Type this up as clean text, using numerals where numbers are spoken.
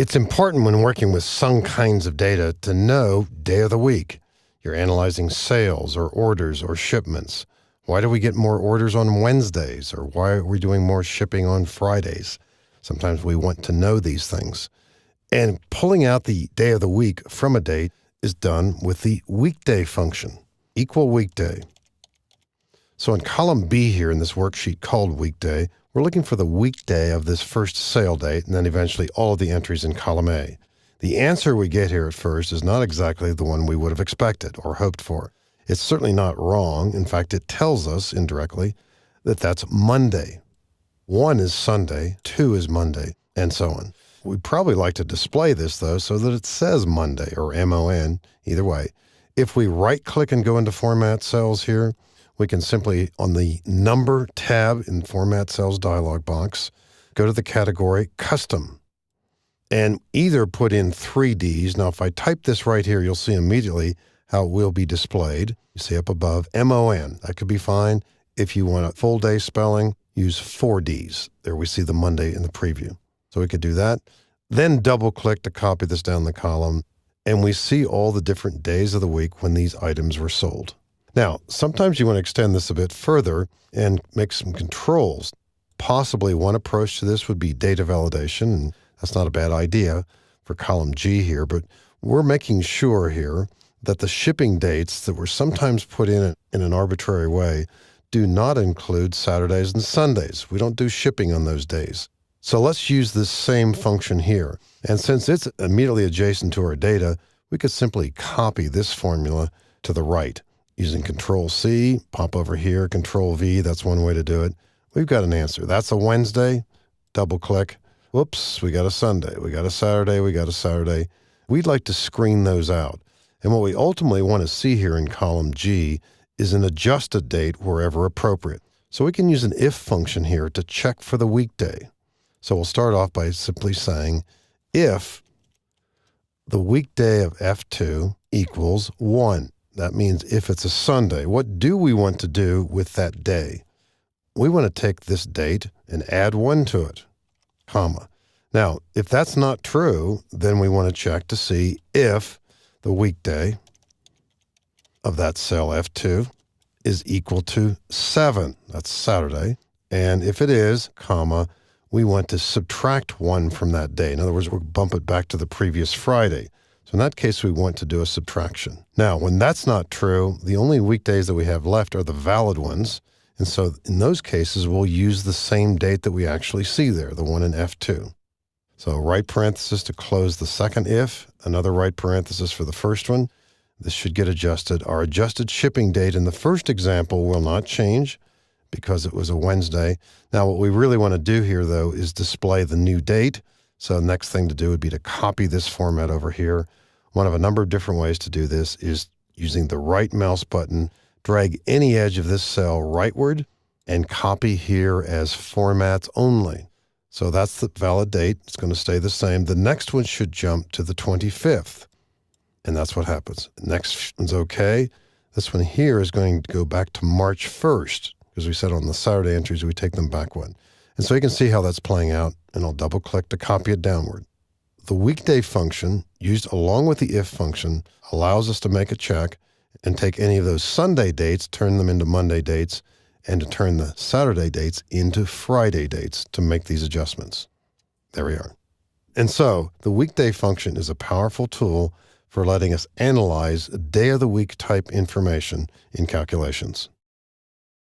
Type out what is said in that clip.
It's important when working with some kinds of data to know day of the week. You're analyzing sales or orders or shipments. Why do we get more orders on Wednesdays? Or why are we doing more shipping on Fridays? Sometimes we want to know these things. And pulling out the day of the week from a date is done with the weekday function, equal weekday. So in column B here in this worksheet called weekday, we're looking for the weekday of this first sale date and then eventually all of the entries in column A. The answer we get here at first is not exactly the one we would have expected or hoped for. It's certainly not wrong. In fact, it tells us indirectly that that's Monday. 1 is Sunday, 2 is Monday, and so on. We'd probably like to display this, though, so that it says Monday or MON, either way. If we right-click and go into Format Cells here, we can simply, on the Number tab in Format Cells dialog box, go to the category Custom, and either put in 3Ds. Now, if I type this right here, you'll see immediately how it will be displayed. You see up above, MON. That could be fine. If you want a full day spelling, use 4Ds. There we see the Monday in the preview. So we could do that. Then double-click to copy this down the column, and we see all the different days of the week when these items were sold. Now, sometimes you want to extend this a bit further and make some controls. Possibly one approach to this would be data validation, and that's not a bad idea for column G here, but we're making sure here that the shipping dates that were sometimes put in an arbitrary way do not include Saturdays and Sundays. We don't do shipping on those days. So let's use this same function here. And since it's immediately adjacent to our data, we could simply copy this formula to the right. Using Control-C, pop over here, Control-V, that's one way to do it. We've got an answer. That's a Wednesday, double-click. Whoops, we got a Sunday, we got a Saturday, we got a Saturday. We'd like to screen those out. And what we ultimately want to see here in column G is an adjusted date wherever appropriate. So we can use an if function here to check for the weekday. So we'll start off by simply saying if the weekday of F2 equals 1. That means if it's a Sunday, what do we want to do with that day? We want to take this date and add 1 to it, comma. Now, if that's not true, then we want to check to see if the weekday of that cell F2 is equal to 7. That's Saturday. And if it is, comma, we want to subtract 1 from that day. In other words, we'll bump it back to the previous Friday. So in that case, we want to do a subtraction. Now, when that's not true, the only weekdays that we have left are the valid ones. And so in those cases, we'll use the same date that we actually see there, the one in F2. So right parenthesis to close the second if, another right parenthesis for the first one. This should get adjusted. Our adjusted shipping date in the first example will not change because it was a Wednesday. Now, what we really want to do here, though, is display the new date. So the next thing to do would be to copy this format over here. One of a number of different ways to do this is using the right mouse button, drag any edge of this cell rightward, and copy here as formats only. So that's the valid date. It's going to stay the same. The next one should jump to the 25th. And that's what happens. Next one's okay. This one here is going to go back to March 1st, because we said on the Saturday entries, we take them back one. And so you can see how that's playing out, and I'll double click to copy it downward. The weekday function, used along with the if function, allows us to make a check and take any of those Sunday dates, turn them into Monday dates, and to turn the Saturday dates into Friday dates to make these adjustments. There we are. And so the weekday function is a powerful tool for letting us analyze day of the week type information in calculations.